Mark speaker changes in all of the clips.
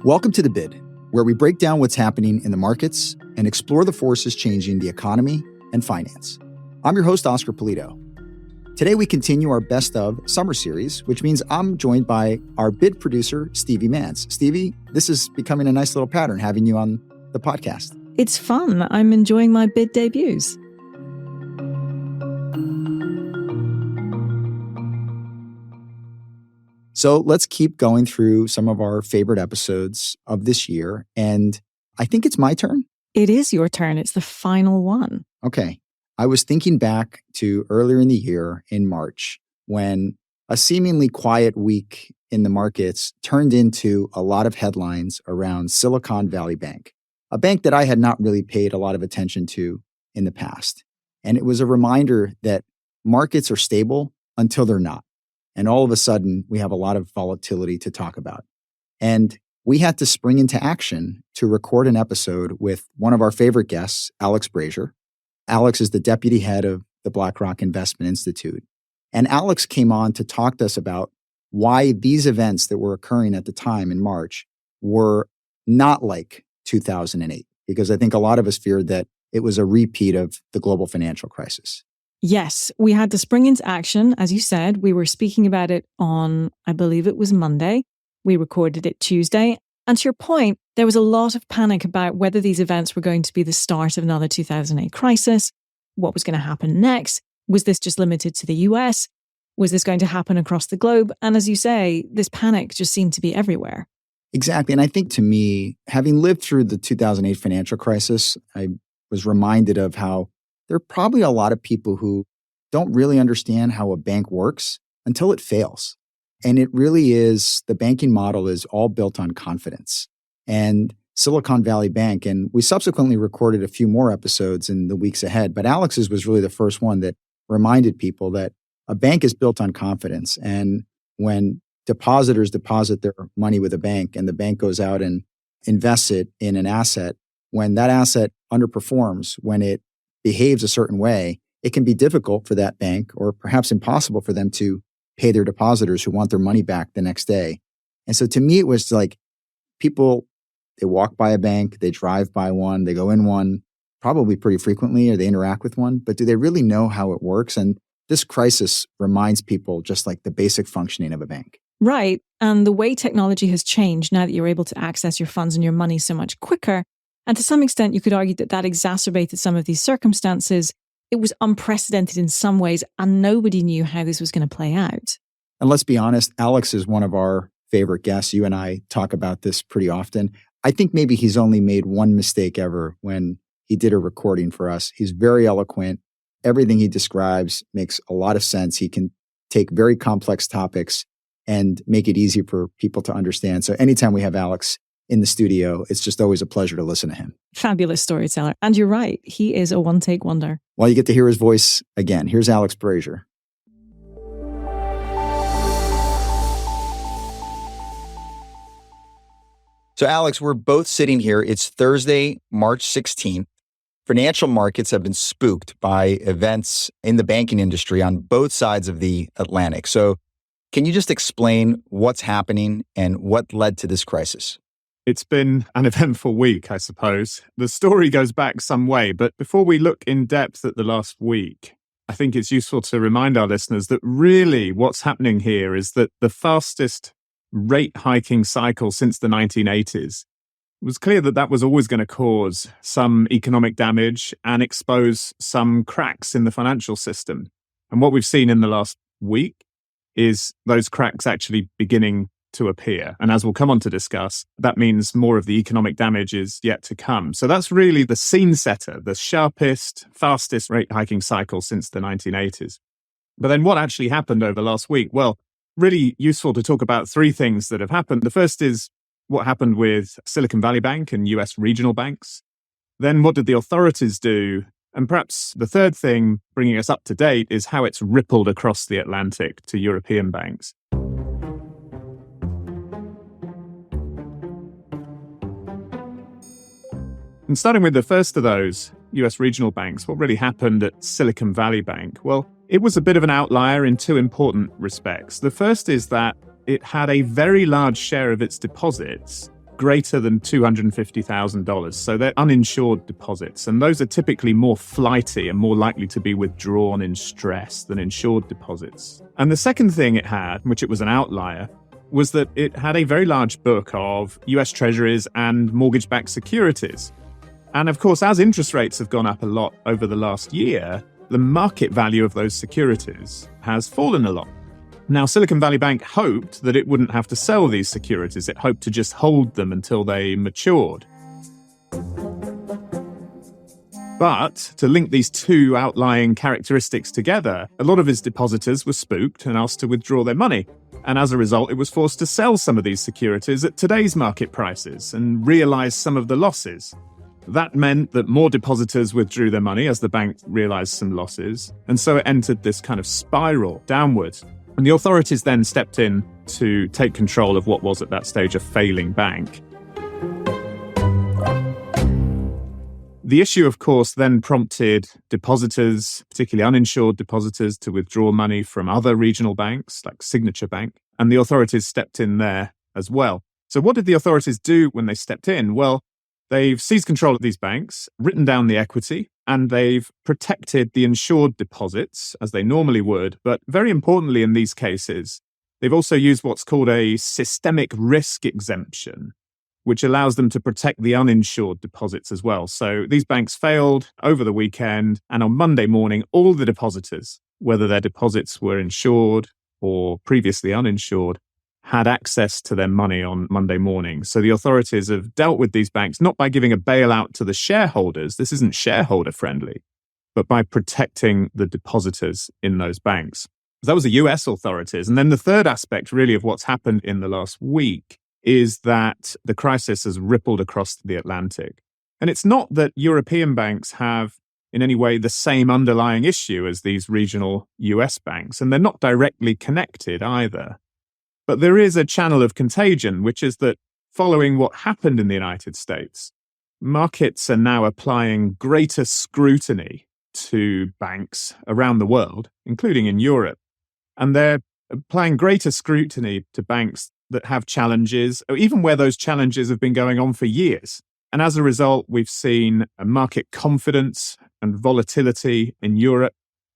Speaker 1: Welcome to The Bid, where we break down what's happening in the markets and explore the forces changing the economy and finance. I'm your host, Oscar Polito. Today, we continue our Best of Summer Series, which means I'm joined by our bid producer, Stevie Mance. Stevie, this is becoming a nice little pattern having you on the podcast.
Speaker 2: It's fun. I'm enjoying my bid debuts.
Speaker 1: So let's keep going through some of our favorite episodes of this year. And I think it's my turn.
Speaker 2: It is your turn. It's the final one.
Speaker 1: Okay. I was thinking back to earlier in the year in March when a seemingly quiet week in the markets turned into a lot of headlines around Silicon Valley Bank, a bank that I had not really paid a lot of attention to in the past. And it was a reminder that markets are stable until they're not. And all of a sudden, we have a lot of volatility to talk about. And we had to spring into action to record an episode with one of our favorite guests, Alex Brazier. Alex is the deputy head of the BlackRock Investment Institute. And Alex came on to talk to us about why these events that were occurring at the time in March were not like 2008, because I think a lot of us feared that it was a repeat of the global financial crisis.
Speaker 2: Yes, we had to spring into action. As you said, we were speaking about it on, I believe it was Monday. We recorded it Tuesday. And to your point, there was a lot of panic about whether these events were going to be the start of another 2008 crisis. What was going to happen next? Was this just limited to the US? Was this going to happen across the globe? And as you say, this panic just seemed to be everywhere.
Speaker 1: Exactly. And I think to me, having lived through the 2008 financial crisis, I was reminded of how there are probably a lot of people who don't really understand how a bank works until it fails. And it really is, the banking model is all built on confidence. And Silicon Valley Bank, and we subsequently recorded a few more episodes in the weeks ahead, but Alex's was really the first one that reminded people that a bank is built on confidence. And when depositors deposit their money with a bank and the bank goes out and invests it in an asset, when that asset underperforms, when it behaves a certain way, it can be difficult for that bank or perhaps impossible for them to pay their depositors who want their money back the next day. And so to me, it was like people, they walk by a bank, they drive by one, they go in one probably pretty frequently, or they interact with one, but do they really know how it works? And this crisis reminds people just like the basic functioning of a bank.
Speaker 2: Right. And the way technology has changed now that you're able to access your funds and your money so much quicker. And to some extent, you could argue that that exacerbated some of these circumstances. It was unprecedented in some ways, and nobody knew how this was going to play out.
Speaker 1: And let's be honest, Alex is one of our favorite guests. You and I talk about this pretty often. I think maybe he's only made one mistake ever when he did a recording for us. He's very eloquent. Everything he describes makes a lot of sense. He can take very complex topics and make it easy for people to understand. So anytime we have Alex in the studio, it's just always a pleasure to listen to him.
Speaker 2: Fabulous storyteller. And you're right, he is a one-take wonder.
Speaker 1: Well, you get to hear his voice again. Here's Alex Brazier. So Alex, we're both sitting here. It's Thursday, March 16th. Financial markets have been spooked by events in the banking industry on both sides of the Atlantic. So can you just explain what's happening and what led to this crisis?
Speaker 3: It's been an eventful week, I suppose. The story goes back some way, but before we look in depth at the last week, I think it's useful to remind our listeners that really what's happening here is that the fastest rate hiking cycle since the 1980s, it was clear that that was always going to cause some economic damage and expose some cracks in the financial system. And what we've seen in the last week is those cracks actually beginning to appear. And as we'll come on to discuss, that means more of the economic damage is yet to come. So that's really the scene setter, the sharpest, fastest rate hiking cycle since the 1980s. But then what actually happened over last week? Well, really useful to talk about three things that have happened. The first is what happened with Silicon Valley Bank and US regional banks. Then what did the authorities do? And perhaps the third thing, bringing us up to date, is how it's rippled across the Atlantic to European banks. And starting with the first of those, US regional banks, what really happened at Silicon Valley Bank? Well, it was a bit of an outlier in two important respects. The first is that it had a very large share of its deposits greater than $250,000. So they're uninsured deposits. And those are typically more flighty and more likely to be withdrawn in stress than insured deposits. And the second thing it had, which it was an outlier, was that it had a very large book of US Treasuries and mortgage-backed securities. And of course, as interest rates have gone up a lot over the last year, the market value of those securities has fallen a lot. Now, Silicon Valley Bank hoped that it wouldn't have to sell these securities. It hoped to just hold them until they matured. But to link these two outlying characteristics together, a lot of its depositors were spooked and asked to withdraw their money. And as a result, it was forced to sell some of these securities at today's market prices and realize some of the losses. That meant that more depositors withdrew their money as the bank realized some losses. And so it entered this kind of spiral downwards. And the authorities then stepped in to take control of what was at that stage a failing bank. The issue, of course, then prompted depositors, particularly uninsured depositors, to withdraw money from other regional banks like Signature Bank. And the authorities stepped in there as well. So what did the authorities do when they stepped in? Well, they've seized control of these banks, written down the equity, and they've protected the insured deposits as they normally would. But very importantly in these cases, they've also used what's called a systemic risk exemption, which allows them to protect the uninsured deposits as well. So these banks failed over the weekend, and on Monday morning, all the depositors, whether their deposits were insured or previously uninsured, had access to their money on Monday morning. So the authorities have dealt with these banks not by giving a bailout to the shareholders, this isn't shareholder friendly, but by protecting the depositors in those banks. That was the US authorities. And then the third aspect really of what's happened in the last week is that the crisis has rippled across the Atlantic. And it's not that European banks have in any way the same underlying issue as these regional US banks, and they're not directly connected either. But there is a channel of contagion, which is that following what happened in the United States, markets are now applying greater scrutiny to banks around the world, including in Europe. And they're applying greater scrutiny to banks that have challenges, or even where those challenges have been going on for years. And as a result, we've seen a market confidence and volatility in Europe.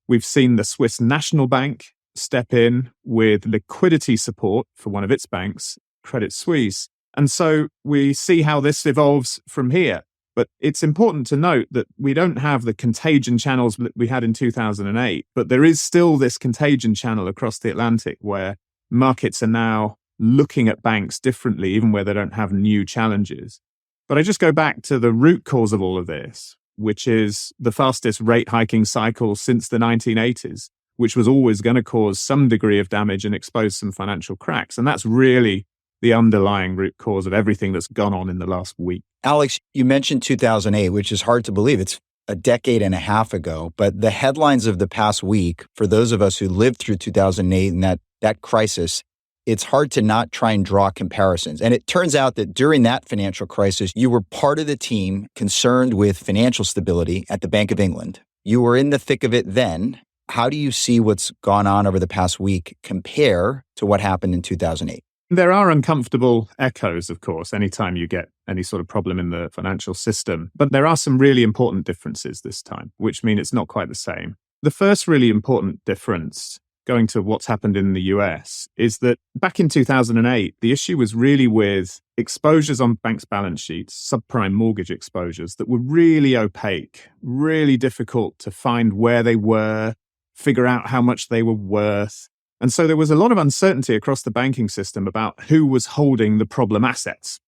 Speaker 3: We've seen the Swiss National Bank step in with liquidity support for one of its banks, Credit Suisse. And so we see how this evolves from here. But it's important to note that we don't have the contagion channels that we had in 2008, but there is still this contagion channel across the Atlantic where markets are now looking at banks differently, even where they don't have new challenges. But I just go back to the root cause of all of this, which is the fastest rate hiking cycle since the 1980s. Which was always going to cause some degree of damage and expose some financial cracks. And that's really the underlying root cause of everything that's gone on in the last week.
Speaker 1: Alex, you mentioned 2008, which is hard to believe. It's a decade and a half ago. But the headlines of the past week, for those of us who lived through 2008 and that crisis, it's hard to not try and draw comparisons. And it turns out that during that financial crisis, you were part of the team concerned with financial stability at the Bank of England. You were in the thick of it then. How do you see what's gone on over the past week compare to what happened in 2008?
Speaker 3: There are uncomfortable echoes, of course, anytime you get any sort of problem in the financial system. But there are some really important differences this time, which mean it's not quite the same. The first really important difference, going to what's happened in the US, is that back in 2008, the issue was really with exposures on banks' balance sheets, subprime mortgage exposures that were really opaque, really difficult to find where they were, figure out how much they were worth. And so there was a lot of uncertainty across the banking system about who was holding the problem assets.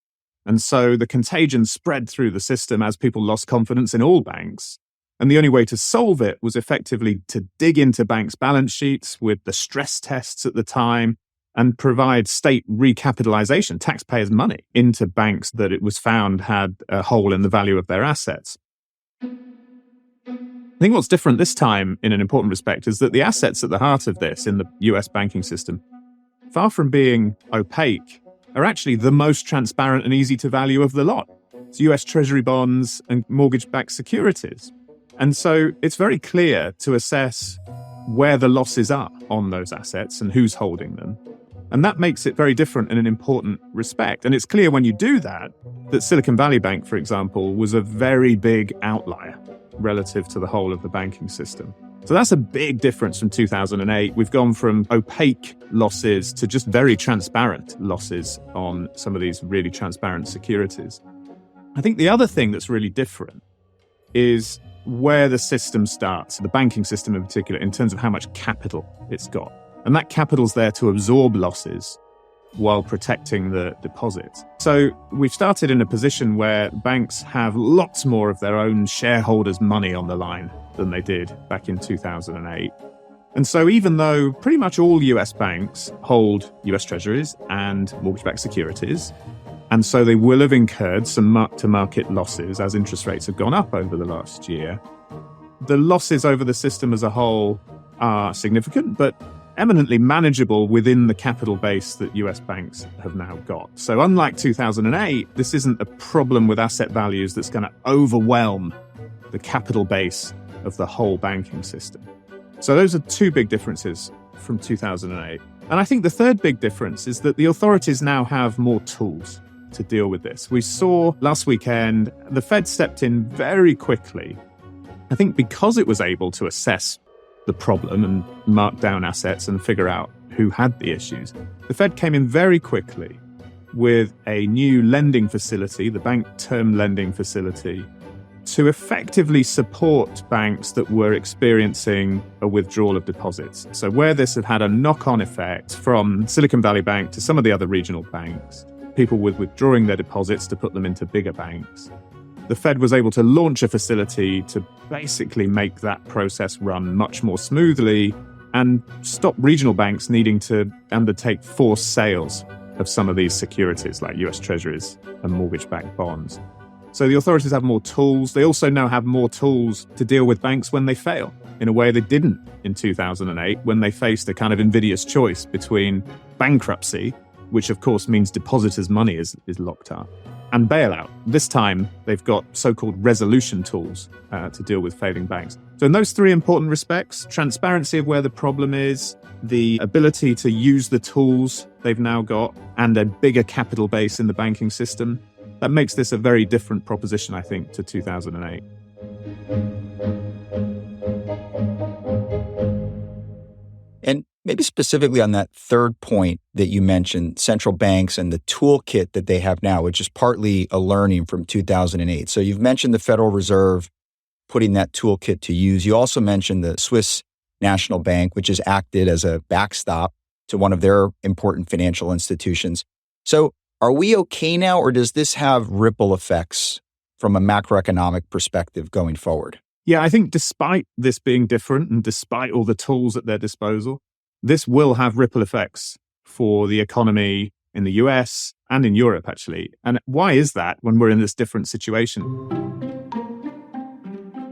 Speaker 3: And so the contagion spread through the system as people lost confidence in all banks. And the only way to solve it was effectively to dig into banks' balance sheets with the stress tests at the time and provide state recapitalization, taxpayers' money, into banks that it was found had a hole in the value of their assets. I think what's different this time, in an important respect, is that the assets at the heart of this in the US banking system, far from being opaque, are actually the most transparent and easy to value of the lot. It's US Treasury bonds and mortgage-backed securities. And so it's very clear to assess where the losses are on those assets and who's holding them. And that makes it very different in an important respect. And it's clear when you do that Silicon Valley Bank, for example, was a very big outlier relative to the whole of the banking system. So that's a big difference from 2008. We've gone from opaque losses to just very transparent losses on some of these really transparent securities. I think the other thing that's really different is where the system starts, the banking system in particular, in terms of how much capital it's got. And that capital's there to absorb losses while protecting the deposits. So we've started in a position where banks have lots more of their own shareholders' money on the line than they did back in 2008. And so even though pretty much all US banks hold US treasuries and mortgage-backed securities, and so they will have incurred some mark-to-market losses as interest rates have gone up over the last year, the losses over the system as a whole are significant, but eminently manageable within the capital base that US banks have now got. So unlike 2008, this isn't a problem with asset values that's going to overwhelm the capital base of the whole banking system. So those are two big differences from 2008. And I think the third big difference is that the authorities now have more tools to deal with this. We saw last weekend, the Fed stepped in very quickly, I think because it was able to assess the problem and mark down assets and figure out who had the issues. The Fed came in very quickly with a new lending facility, the bank term lending facility, to effectively support banks that were experiencing a withdrawal of deposits. So where this had had a knock-on effect from Silicon Valley Bank to some of the other regional banks, people were withdrawing their deposits to put them into bigger banks. The Fed was able to launch a facility to basically make that process run much more smoothly and stop regional banks needing to undertake forced sales of some of these securities like US treasuries and mortgage-backed bonds. So the authorities have more tools. They also now have more tools to deal with banks when they fail in a way they didn't in 2008 when they faced a kind of invidious choice between bankruptcy, which of course means depositors' money is locked up, and bailout. This time, they've got so-called resolution tools to deal with failing banks. So in those three important respects, transparency of where the problem is, the ability to use the tools they've now got, and a bigger capital base in the banking system, that makes this a very different proposition, I think, to 2008.
Speaker 1: And maybe specifically on that third point that you mentioned, central banks and the toolkit that they have now, which is partly a learning from 2008. So you've mentioned the Federal Reserve putting that toolkit to use. You also mentioned the Swiss National Bank, which has acted as a backstop to one of their important financial institutions. So are we okay now, or does this have ripple effects from a macroeconomic perspective going forward?
Speaker 3: Yeah, I think despite this being different and despite all the tools at their disposal, this will have ripple effects for the economy in the US and in Europe, actually. And why is that when we're in this different situation?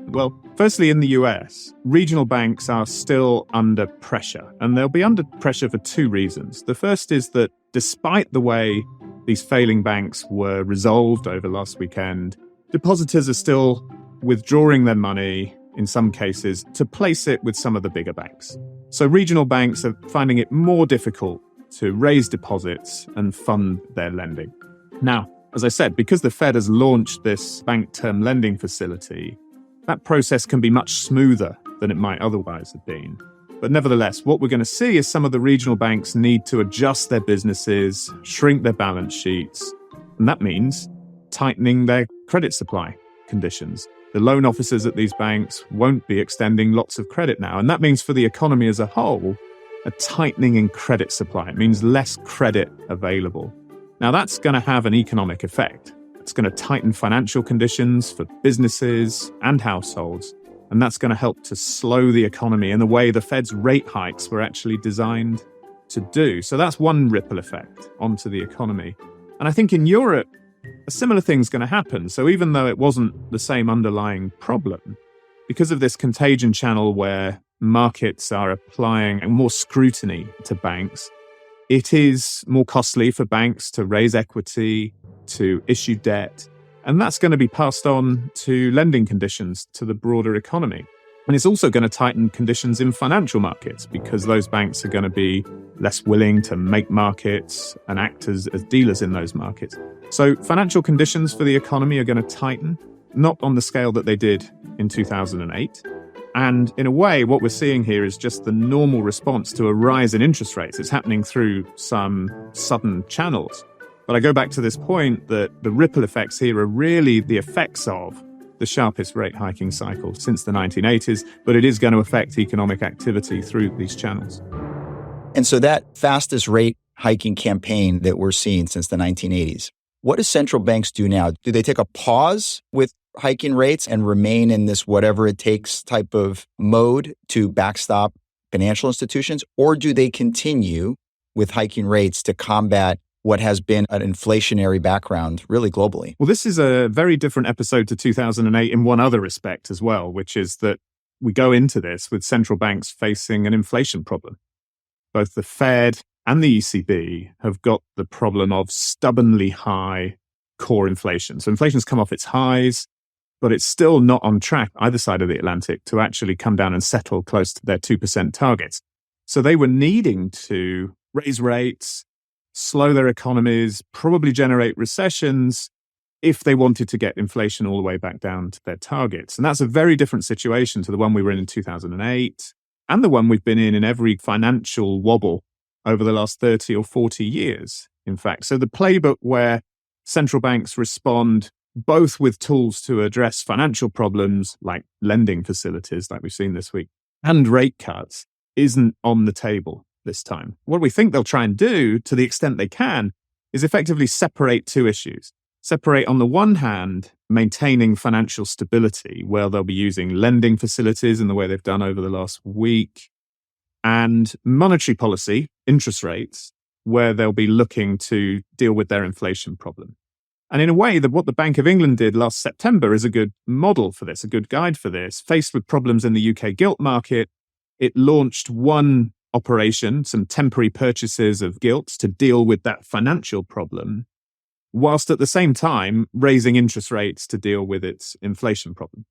Speaker 3: Well, firstly, in the US, regional banks are still under pressure, and they'll be under pressure for two reasons. The first is that despite the way these failing banks were resolved over last weekend, depositors are still withdrawing their money, in some cases, to place it with some of the bigger banks. So regional banks are finding it more difficult to raise deposits and fund their lending. Now, as I said, because the Fed has launched this bank term lending facility, that process can be much smoother than it might otherwise have been. But nevertheless, what we're going to see is some of the regional banks need to adjust their businesses, shrink their balance sheets, and that means tightening their credit supply conditions. The loan officers at these banks won't be extending lots of credit now, and that means for the economy as a whole, a tightening in credit supply. It means less credit available. Now, that's going to have an economic effect. It's going to tighten financial conditions for businesses and households, and that's going to help to slow the economy in the way the Fed's rate hikes were actually designed to do. So that's one ripple effect onto the economy. And I think in Europe, a similar thing's going to happen. So even though it wasn't the same underlying problem, because of this contagion channel where markets are applying more scrutiny to banks, it is more costly for banks to raise equity, to issue debt, and that's going to be passed on to lending conditions to the broader economy. And it's also going to tighten conditions in financial markets because those banks are going to be less willing to make markets and act as dealers in those markets. So financial conditions for the economy are going to tighten, not on the scale that they did in 2008. And in a way, what we're seeing here is just the normal response to a rise in interest rates. It's happening through some sudden channels. But I go back to this point that the ripple effects here are really the effects of the sharpest rate hiking cycle since the 1980s, but it is going to affect economic activity through these channels.
Speaker 1: And so that fastest rate hiking campaign that we're seeing since the 1980s, what do central banks do now? Do they take a pause with hiking rates and remain in this whatever it takes type of mode to backstop financial institutions? Or do they continue with hiking rates to combat what has been an inflationary background really globally?
Speaker 3: Well, this is a very different episode to 2008 in one other respect as well, which is that we go into this with central banks facing an inflation problem. Both the Fed and the ECB have got the problem of stubbornly high core inflation. So inflation's come off its highs, but it's still not on track either side of the Atlantic to actually come down and settle close to their 2% targets. So they were needing to raise rates, slow their economies, probably generate recessions if they wanted to get inflation all the way back down to their targets. And that's a very different situation to the one we were in 2008 and the one we've been in every financial wobble over the last 30 or 40 years, in fact. So the playbook where central banks respond both with tools to address financial problems like lending facilities, like we've seen this week, and rate cuts isn't on the table this time. What we think they'll try and do, to the extent they can, is effectively separate two issues. Separate, on the one hand, maintaining financial stability, where they'll be using lending facilities in the way they've done over the last week, and monetary policy, interest rates, where they'll be looking to deal with their inflation problem. And in a way, what the Bank of England did last September is a good model for this, a good guide for this. Faced with problems in the UK gilt market, it launched one operation, some temporary purchases of gilts to deal with that financial problem, whilst at the same time raising interest rates to deal with its inflation problem.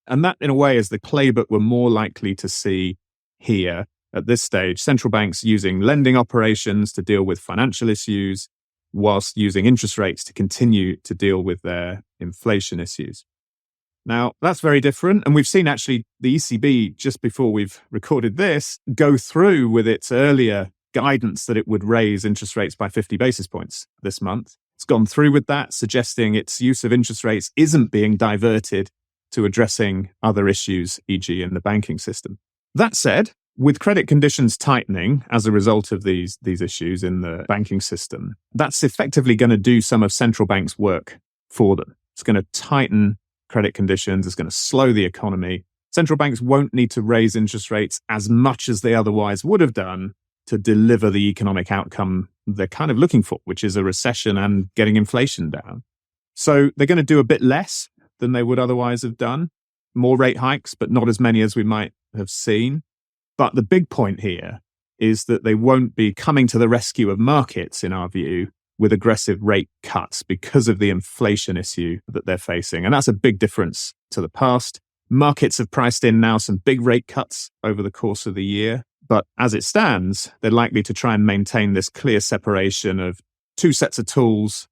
Speaker 3: And that, in a way, is the playbook we're more likely to see here at this stage. Central banks using lending operations to deal with financial issues, whilst using interest rates to continue to deal with their inflation issues. Now, that's very different. And we've seen actually the ECB, just before we've recorded this, go through with its earlier guidance that it would raise interest rates by 50 basis points this month. It's gone through with that, suggesting its use of interest rates isn't being diverted to addressing other issues, e.g. in the banking system. That said, with credit conditions tightening as a result of these issues in the banking system, that's effectively going to do some of central banks' work for them. It's going to tighten credit conditions, it's going to slow the economy. Central banks won't need to raise interest rates as much as they otherwise would have done to deliver the economic outcome they're kind of looking for, which is a recession and getting inflation down. So they're going to do a bit less than they would otherwise have done. More rate hikes, but not as many as we might have seen. But the big point here is that they won't be coming to the rescue of markets, in our view, with aggressive rate cuts because of the inflation issue that they're facing. And that's a big difference to the past. Markets have priced in now some big rate cuts over the course of the year. But as it stands, they're likely to try and maintain this clear separation of two sets of tools,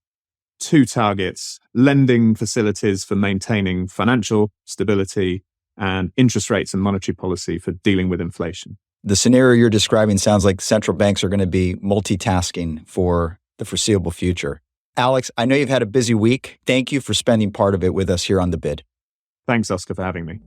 Speaker 3: two targets, lending facilities for maintaining financial stability, and interest rates and monetary policy for dealing with inflation.
Speaker 1: The scenario you're describing sounds like central banks are going to be multitasking for the foreseeable future. Alex, I know you've had a busy week. Thank you for spending part of it with us here on The Bid.
Speaker 3: Thanks, Oscar, for having me.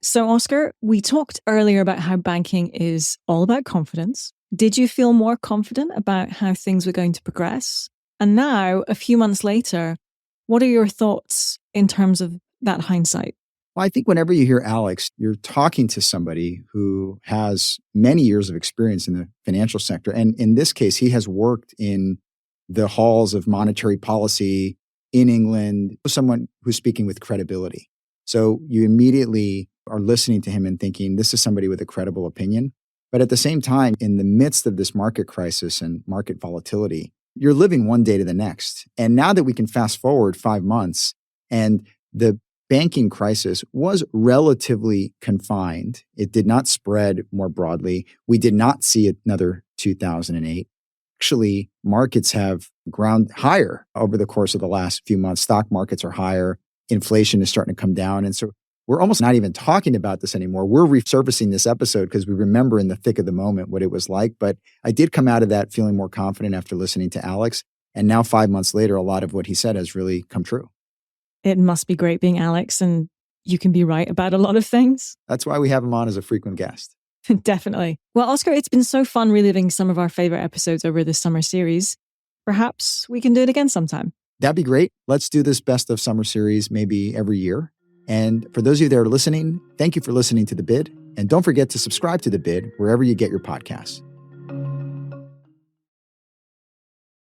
Speaker 2: So, Oscar, we talked earlier about how banking is all about confidence. Did you feel more confident about how things were going to progress? And now, a few months later, what are your thoughts in terms of that hindsight?
Speaker 1: Well, I think whenever you hear Alex, you're talking to somebody who has many years of experience in the financial sector. And in this case, he has worked in the halls of monetary policy in England, someone who's speaking with credibility. So you immediately are listening to him and thinking, this is somebody with a credible opinion. But at the same time, in the midst of this market crisis and market volatility, you're living one day to the next. And now that we can fast forward 5 months and the banking crisis was relatively confined, it did not spread more broadly. We did not see another 2008. Actually, markets have ground higher over the course of the last few months. Stock markets are higher. Inflation is starting to come down. And so we're almost not even talking about this anymore. We're resurfacing this episode because we remember in the thick of the moment what it was like. But I did come out of that feeling more confident after listening to Alex. And now 5 months later, a lot of what he said has really come true.
Speaker 2: It must be great being Alex, and you can be right about a lot of things.
Speaker 1: That's why we have him on as a frequent guest.
Speaker 2: Definitely. Well, Oscar, it's been so fun reliving some of our favorite episodes over this summer series. Perhaps we can do it again sometime.
Speaker 1: That'd be great. Let's do this best of summer series maybe every year. And for those of you that are listening, thank you for listening to The Bid. And don't forget to subscribe to The Bid wherever you get your podcasts.